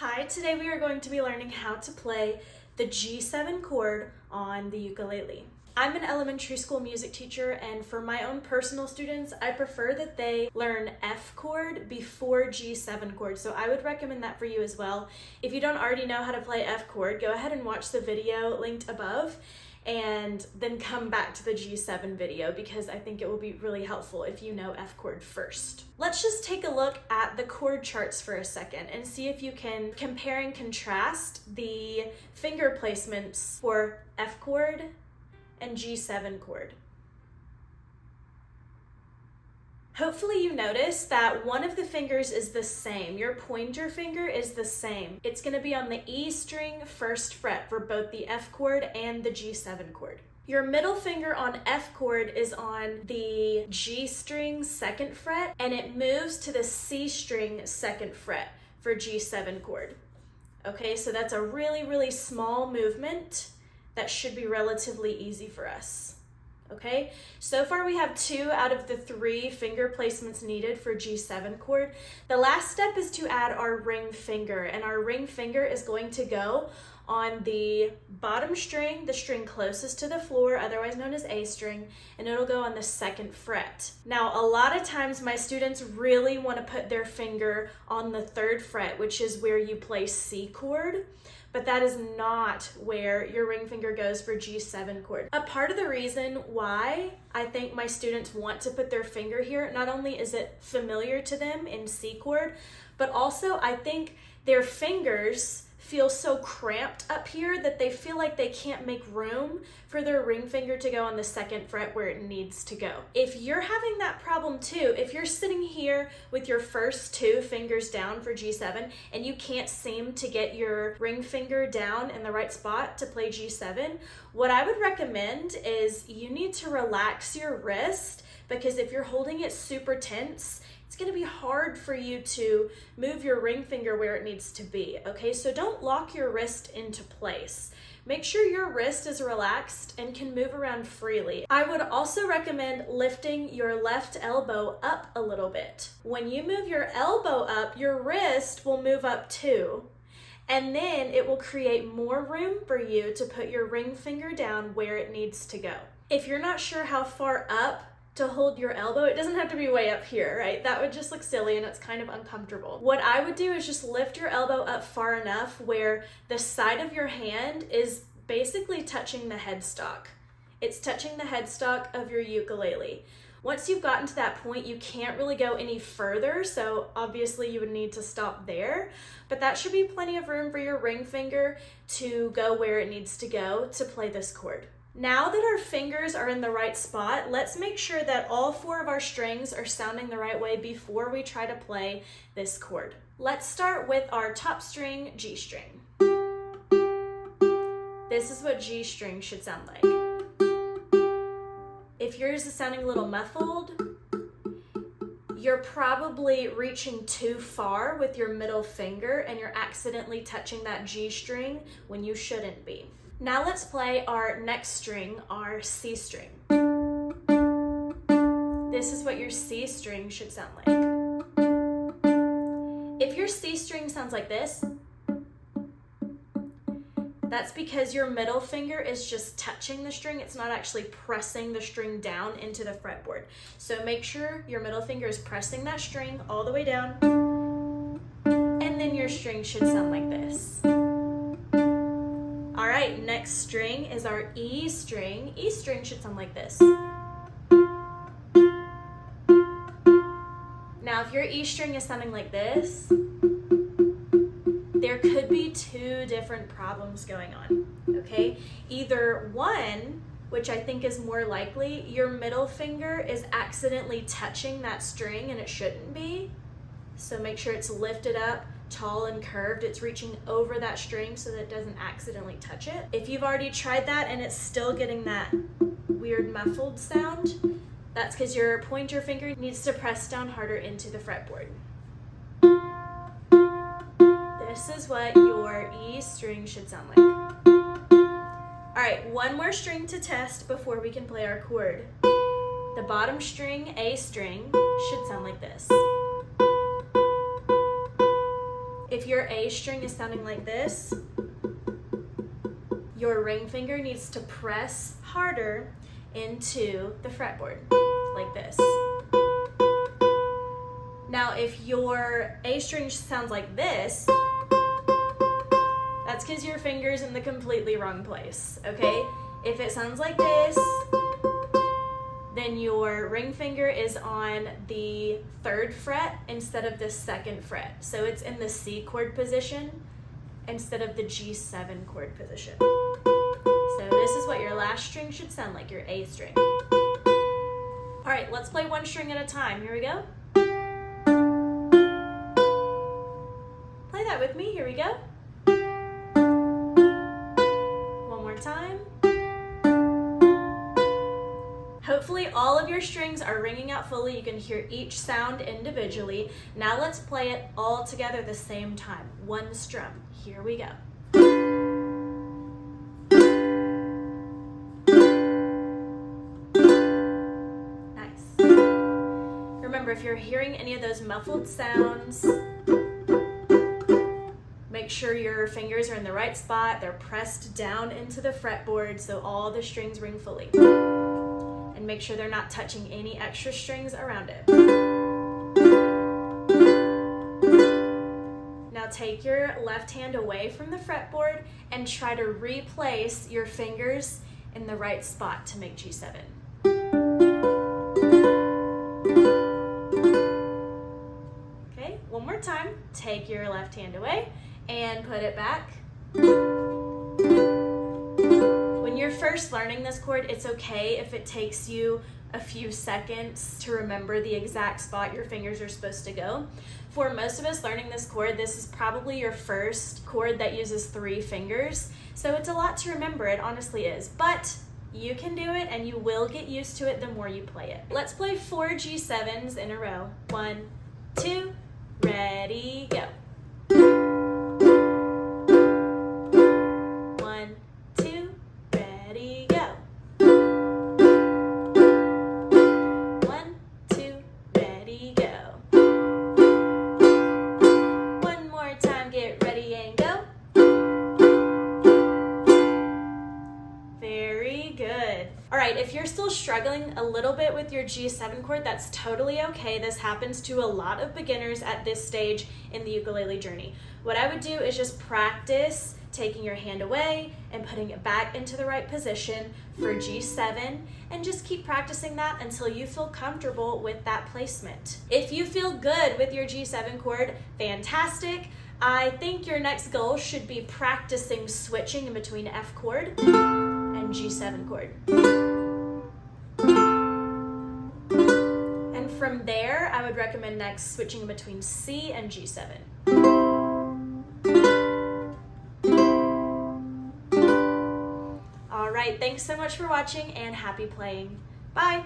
Hi, today we are going to be learning how to play the G7 chord on the ukulele. I'm an elementary school music teacher, and for my own personal students, I prefer that they learn F chord before G7 chord, so I would recommend that for you as well. If you don't already know how to play F chord, go ahead and watch the video linked above and then come back to the G7 video because I think it will be really helpful if you know F chord first. Let's just take a look at the chord charts for a second and see if you can compare and contrast the finger placements for F chord and G7 chord. Hopefully you notice that one of the fingers is the same. Your pointer finger is the same. It's going to be on the E string first fret for both the F chord and the G7 chord. Your middle finger on F chord is on the G string second fret, and it moves to the C string second fret for G7 chord. Okay, so that's a really small movement that should be relatively easy for us. Okay, so far we have 2 out of the 3 finger placements needed for G7 chord. The last step is to add our ring finger, and our ring finger is going to go on the bottom string, the string closest to the floor, otherwise known as A string, and it'll go on the 2nd fret. Now, a lot of times my students really want to put their finger on the 3rd fret, which is where you play C chord, but that is not where your ring finger goes for G7 chord. A part of the reason why I think my students want to put their finger here, not only is it familiar to them in C chord, but also I think their fingers feel so cramped up here that they feel like they can't make room for their ring finger to go on the 2nd fret where it needs to go. If you're having that problem too, if you're sitting here with your first 2 fingers down for G7 and you can't seem to get your ring finger down in the right spot to play G7, what I would recommend is you need to relax your wrist, because if you're holding it super tense, it's going to be hard for you to move your ring finger where it needs to be, okay? So don't lock your wrist into place. Make sure your wrist is relaxed and can move around freely. I would also recommend lifting your left elbow up a little bit. When you move your elbow up, your wrist will move up too, and then it will create more room for you to put your ring finger down where it needs to go. If you're not sure how far up to hold your elbow, it doesn't have to be way up here, right? That would just look silly and it's kind of uncomfortable. What I would do is just lift your elbow up far enough where the side of your hand is basically touching the headstock. It's touching the headstock of your ukulele. Once you've gotten to that point, you can't really go any further, so obviously you would need to stop there, but that should be plenty of room for your ring finger to go where it needs to go to play this chord. Now that our fingers are in the right spot, let's make sure that all 4 of our strings are sounding the right way before we try to play this chord. Let's start with our top string, G string. This is what G string should sound like. If yours is sounding a little muffled, you're probably reaching too far with your middle finger and you're accidentally touching that G string when you shouldn't be. Now let's play our next string, our C string. This is what your C string should sound like. If your C string sounds like this, that's because your middle finger is just touching the string. It's not actually pressing the string down into the fretboard. So make sure your middle finger is pressing that string all the way down, and then your string should sound like this. All right, next string is our E string. E string should sound like this. Now, if your E string is sounding like this, there could be 2 different problems going on, okay? Either one, which I think is more likely, your middle finger is accidentally touching that string and it shouldn't be. So make sure it's lifted up, tall and curved. It's reaching over that string so that it doesn't accidentally touch it. If you've already tried that and it's still getting that weird muffled sound, that's because your pointer finger needs to press down harder into the fretboard. This is what your E string should sound like. All right, one more string to test before we can play our chord. The bottom string, A string, should sound like this. If If your A string is sounding like this, your ring finger needs to press harder into the fretboard, like this. Now, if your A string sounds like this, that's because your finger's in the completely wrong place, okay? If it sounds like this, then your ring finger is on the 3rd fret instead of the 2nd fret. So it's in the C chord position instead of the G7 chord position. So this is what your last string should sound like, your A string. All right, let's play one string at a time. Here we go. Play that with me. Here we go. One more time. Hopefully all of your strings are ringing out fully. You can hear each sound individually. Now let's play it all together at the same time. One strum. Here we go. Nice. Remember, if you're hearing any of those muffled sounds, make sure your fingers are in the right spot. They're pressed down into the fretboard so all the strings ring fully. And make sure they're not touching any extra strings around it. Now take your left hand away from the fretboard and try to replace your fingers in the right spot to make G7. Okay, one more time. Take your left hand away and put it back. When you're first learning this chord, it's okay if it takes you a few seconds to remember the exact spot your fingers are supposed to go. For most of us learning this chord, this is probably your first chord that uses 3 fingers, so it's a lot to remember, it honestly is. But you can do it and you will get used to it the more you play it. Let's play 4 G7s in a row. 1, 2, ready, go. 1, 2, ready, go. 1, 2, ready, go. One more time, get ready and go. Very good. All right, if you're still struggling a little bit with your G7 chord, that's totally okay. This happens to a lot of beginners at this stage in the ukulele journey. What I would do is just practice taking your hand away and putting it back into the right position for G7, and just keep practicing that until you feel comfortable with that placement. If you feel good with your G7 chord, fantastic. I think your next goal should be practicing switching in between F chord and G7 chord. And from there, I would recommend next switching in between C and G7. All right, thanks so much for watching and happy playing. Bye.